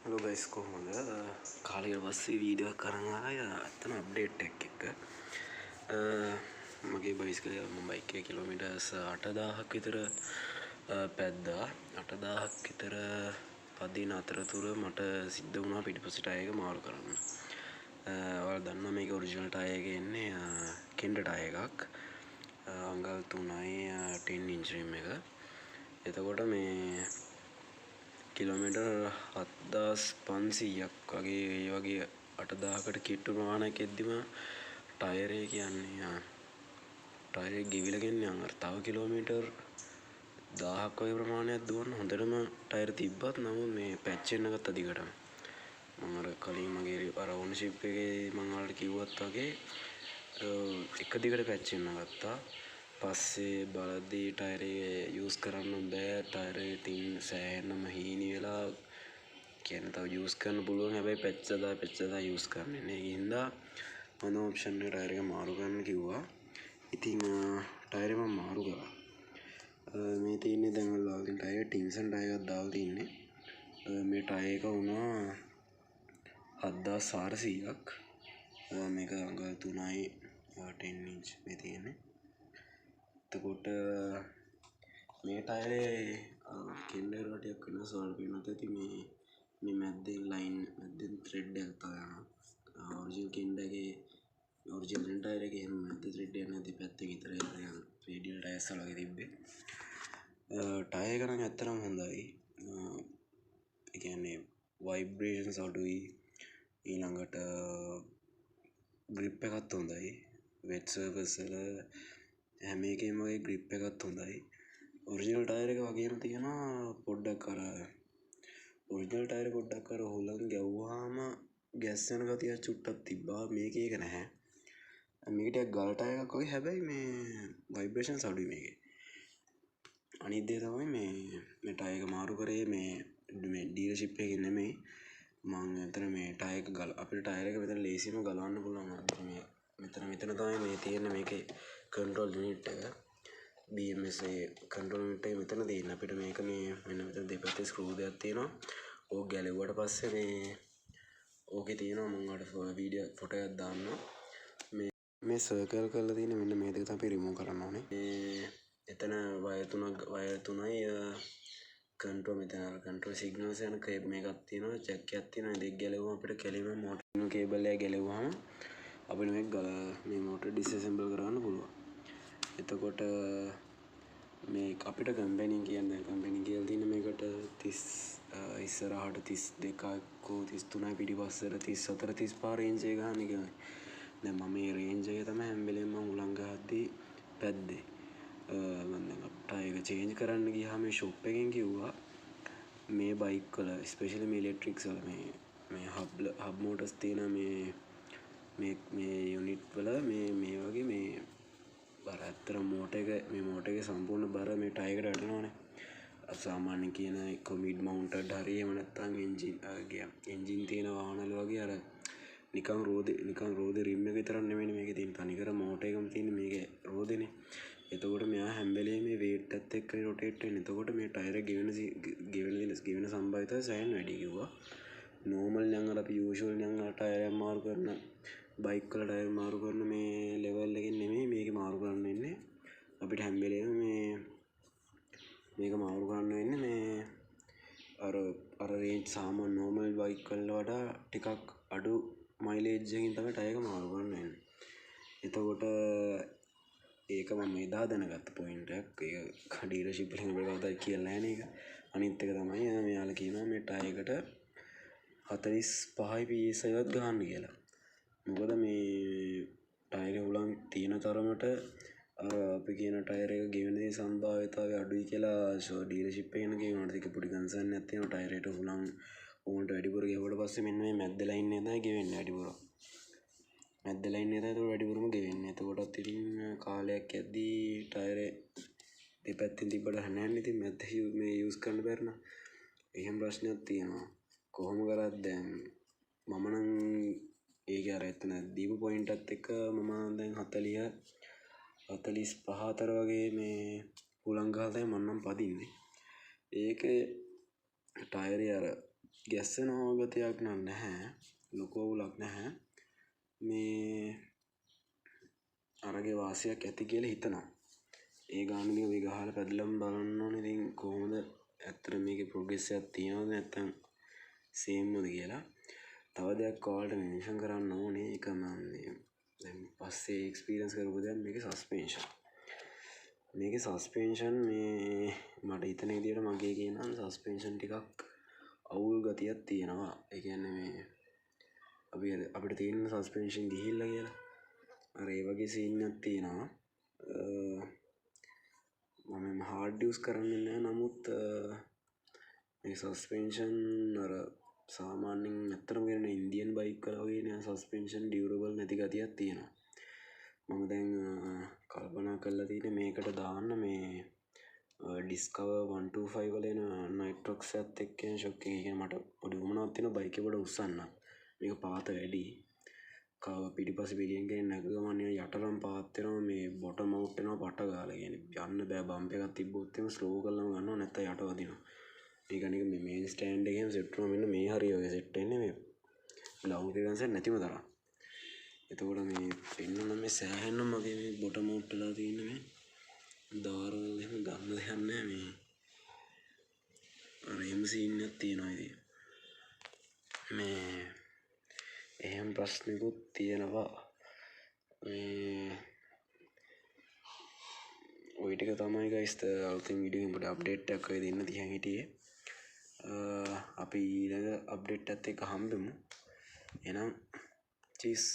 Hello guys කොහොමද? කාලයකට පස්සේ වීඩියෝ එකක් අරන් ආවා. අතන අප්ඩේට් එකක් එක්ක. මගේ බයිසිකලය මම බයික් එකේ කිලෝමීටර්ස් 8000ක් විතර පැද්දා. 8000ක් විතර පදින අතරතුර මට සිද්ධ වුණා පිටිපස්සේ ටයර් එක මාරු කරන්න. ඔයාලා දන්නවා මේක ඔරිජිනල් ටයර් එක එන්නේ කෙන්ඩ ටයර් එකක්. අංගල් 3යි 10 ඉන්ච් රිම් එක. එතකොට මේ කිලෝමීටර් 7500ක් වගේ 8000කට කිට්ටු ප්‍රමාණයක් එද්දිම ටයර් එක කියන්නේ ටයර් එක ගෙවිලා කියන්නේ අර තව කිලෝමීටර් 1000ක් වගේ ප්‍රමාණයක් දුවන්න හොඳටම ටයර් තිබ්බත් නමුත් මේ පැච් වෙන්න ගත්ත දිගටම. මම අර කලින් මගේ අර ඕනර්ෂිප් එකේ මම ඔයාලට කිව්වත් වගේ එක දිගට පැච් වෙන්න ගත්තා. පස්සේ බලද්දී ටයර් එක යූස් කරන්න බෑ. ටයර් එක ඉතින් සෑහෙනම හීනි වෙලා කියන්නේ තව යූස් කරන්න පුළුවන් හැබැයි පැච් සදා යූස් කරන්නේ නැහැ. ඒකින්ද මොන ඔප්ෂන් එක ටයර් එක මාරු කරන්න කිව්වා. ඉතින් ටයර් එක මම මාරු කරා. මේ තියෙන්නේ දැන් ඔයාලා ටයර් ටින්සන් ටයර් එකක් දාලා තින්නේ. මේ ටයර් එක වුණා 7400ක්. මේක අඟල් 3යි 10 ඉන්ච් මේ තියෙන්නේ. එතකොට මේ ටයරේ කෙන්ඩර් ටිකක් වෙනස් වල පේනත් ඇති මේ මැද්දෙන් ලයින් මැද්දෙන් ත්‍රෙඩ් එකක් තව යනවා. ඔරිජිනල් කෙන්ඩර් එකේ ඔරිජිනල් ටයර් එකේ එහෙම මැද්ද ත්‍රෙඩ් එකක් නැති පැත්තේ විතරයි යන රේඩියල් ටයර්ස් වල වගේ තිබ්බේ. ටයර් එක නම් ඇත්තටම හොඳයි. ඒ කියන්නේ වයිබ්‍රේෂන්ස් අඩුයි. ඊළඟට ග්‍රිප් එකත් හොඳයි. වෙට් සර්ෆස් වල හැම එකේම වගේ ග්‍රිප් එකත් හොඳයි. ඔරිජිනල් ටයර් එක වගේම තියෙනවා පොඩ්ඩක් අර ඔරිජිනල් ටයර් පොඩ්ඩක් අර හුලං ගැව්වහම ගැස්සෙන ගතිය චුට්ටක් තිබ්බා. මේකේ ඒක නැහැ. මේක ටිකක් ගල් ටයර් එකක් වගේ හැබැයි මේ වයිබ්‍රේෂන්ස් අඩුයි මේකේ. අනිත් දේ තමයි මේ ටයර් එක මාරු කරේ මේ ඩීලර්ෂිප් එකේ නෙමෙයි. මම එතන මේ ටයර් එක අපිට ටයර් එක මෙතන ලේසියෙන්ම ගලවන්න පුළුවන්. මේ මෙතන තමයි මේ තියෙන මේකේ කන්ට්‍රෝල් යුනිට් එක. BMS කන්ට්‍රෝල් යුනිට් එක මෙතන තියෙන. අපිට මේක මේ මෙන්න මෙතන දෙපැත්තේ ස්ක්‍රූ දෙකක් තියෙනවා. ඕක ගැලෙව්වට පස්සේ ඕකේ තියෙනවා මම ඔයාලට වීඩියෝ ෆොටෝ එකක් දාන්නම්. මේ සර්කල් කරලා තියෙන මෙන්න මේ දෙක තමයි රිමූව් කරන්න ඕනේ. එතන වයර් තුනයි කන්ට්‍රෝල් මෙතන අර කන්ට්‍රෝල් සිග්නල්ස් යන කේබල් මේකක් තියෙනවා. ජැක් එකක් තියෙනවා. මේ දෙක ගැලෙවුවම අපිට කෙලින්ම මෝටර් කේබල් එක ගැලෙවුවම අපිට මේ මෝටර ඩිස්ඇසෙම්බල් කරන්න පුළුවන්. එතකොට මේ අපිට කම්පැනිෙන් කියන්නේ කම්පැනි කියලා තියෙන මේකට 30 ඉස්සරහට 32ක් 33යි පිටිපස්සට 34 35 රේන්ජ් එක ගන්න කියන්නේ. දැන් මම මේ රේන්ජ් එක තමයි හැම වෙලෙම මම උලංග ගහද්දී පැද්දේ. මම දැන් ටයර් එක චේන්ජ් කරන්න ගියාම මේ ෂොප් එකෙන් කිව්වා මේ බයික් වල ස්පෙෂලි මේ ඉලෙක්ට්‍රික්ස් වල මේ හබ් මෝටර්ස් තියෙන මේ යුනිට් වල මේ වගේ මේ බර ඇත්තට මෝටර් එකේ සම්පූර්ණ බර මේ ටයර් එකට වැටෙනවානේ. සාමාන්‍යයෙන් කියන එක මිඩ් මවුන්ටඩ් හරි එහෙම නැත්නම් එන්ජින් තියෙන වාහනවල වගේ අර නිකන් රෝදේ රිම් එක විතරක් නෙමෙයි මේකේ තියෙන තනිකර මෝටර් එකම තියෙන මේකේ රෝදේනේ. එතකොට මෙයා හැම වෙලේම මේ වේට් එකත් එක්ක රොටේට් වෙන්නේ. එතකොට මේ ටයර් එක ගෙවෙන සම්භාවිතය සෑහෙන වැඩි කිව්වා. නෝමල් නම් අර අපි යූෂුවල් නම් ටයර් එක මාරු කරන බයික් වල ටයර් මාරු කරන මේ ලෙවල් එකෙන් නෙමෙයි මේක මාරු කරන්න වෙන්නේ. අපිට හැම වෙලේම මේක මාරු කරන්න වෙන්නේ මේ අර රේන්ජ් සාමාන්‍ය නෝමල් බයික් වල වඩා ටිකක් අඩු මයිලේජ් එකකින් තමයි ටයර් එක මාරු කරන්න වෙන්නේ. එතකොට ඒක මම එදා දැනගත්ත පොයින්ට් එකක්. ඒක ඩීලර්ෂිප් එකෙන් අපිට කවදාවත් කියලා නැහැ නේ ඒක. අනිත් එක තමයි මෙයාලා කියනවා මේ ටයර් එකට 45යි PSI වත් ගහන්න කියලා. මොකද මේ ටයර් හුලං තියෙන තරමට අර අපි කියන ටයර් එක ගෙවෙන දේ සම්භාවිතාවය අඩුයි කියලා ඩීලර්ෂිප් එකෙන් කියනවා. ඒක පොඩි කන්සර්න් එකක් තියෙනවා ටයර් එකට හුලං ඕනට වැඩිපුර ගෙවුවට පස්සේ මෙන්න මේ මැද්ද ලයින් එක තමයි ගෙවෙන්නේ වැඩිපුර. මැද්ද ලයින් එක තමයි වැඩිපුරම ගෙවෙන්නේ. එතකොටත් ඉතින් කාලයක් යද්දී ටයර් දෙපැත්තෙන් තිබ්බට නැහැ. ඉතින් මැද්ද මේ යූස් කරන්න බැරි නම් එහෙම ප්‍රශ්නයක් තියෙනවා. කොහොම කරත් දැන් මම නම් ඒක අර එතන දීපු පොයින්ට් එකත් එක්ක මම දැන් 45 අතර වගේ මේ හුලං ගහලා තමයි මම නම් පදින්නේ. ඒකේ ටයරේ අර ගැස්සෙන ගතියක් නම් නැහැ, ලොකු අවුලක් නැහැ. මේ අරගේ වාසියක් ඇති කියලා හිතනවා. ඒ ගානදී ඔය ගහලා පැදලම බලන්න ඕනේ. ඉතින් කොහොමද ඇත්තට මේකේ ප්‍රොග්‍රස් එකක් තියනවද නැත්නම් සේම්මද කියලා. තව දෙයක් ඔයාලට මෙන්ෂන් කරන්න ඕනේ. ඒක මම දැන් පස්සේ එක්ස්පීරියන්ස් කරපු දෙයක් මේකේ සස්පෙන්ෂන්. මේකේ සස්පෙන්ෂන් මේ මට හිතන විදිහට මගේ කියනනම් සස්පෙන්ෂන් ටිකක් අවුල් ගතියක් තියෙනවා. ඒ කියන්නේ මේ අපිට තියෙන සස්පෙන්ෂන් ගිහිල්ලා කියලා අර ඒ වගේ සීන් එකක් තියෙනවා. මම හાર્ඩ් යූස් කරන්නේ නැහැ. නමුත් මේ සස්පෙන්ෂන් අර සාමාන්‍යයෙන් ඇත්තටම කියන ඉන්දියන් බයික් වල වගේ නේ සස්පෙන්ෂන් ඩියුරබල් නැති ගතියක් තියෙනවා. මම දැන් කල්පනා කරලා තියෙන්නේ මේකට දාන්න මේ ඩිස්කවර් 125 වල එන නයිට්‍රොක්ස් එකත් එක්ක එන ෂොක් එක. කියන්නේ මට පොඩි උමනාවක් තියෙනවා බයික් එක පොඩ උස්සන්න. මේක පාත වැඩි. පිටිපස්සේ පිටියෙන් ගෙන නැග ගමන් යටරම් පාත් වෙනවා. මේ බොටම් අවුට් වෙනවා පට ගාලා. කියන්නේ යන්න බෑ. බම්ප් එකක් තිබ්බොත් එimhe ස්ලෝ කරලාම ගන්නවා නැත්නම් යට වදිනවා. මේක නික මේ මේන් ස්ටෑන්ඩ් එකේම සෙට් වුණා. මෙන්න මේ හරිය ඔය සෙට් වෙන්නේ මේ ග්‍රවුන්ඩ් ක්ලියරන්ස් එක නැතිම තරම්. එතකොට මේ පෙන්වන මේ සෑහෙන්න මගේ මේ බොටම් අවුට් වෙලා තියෙන මේ දාරවල එහෙම ගන්න දෙයක් නැහැ. මේ අර එහෙම සීන් එකක් තියෙනවා. ඉතින් මේ එහෙම ප්‍රශ්නිකුත් තියෙනවා. මේ ඔය ටික තමයි ගයිස් අලුතින් වීඩියෝ එකකට අප්ඩේට් එකක් ඔය දෙන්න තියන් හිටියේ. අපි ඊළඟ අප්ඩේට් එකත් එක්ක හම්බෙමු. එහෙනම් චීස්.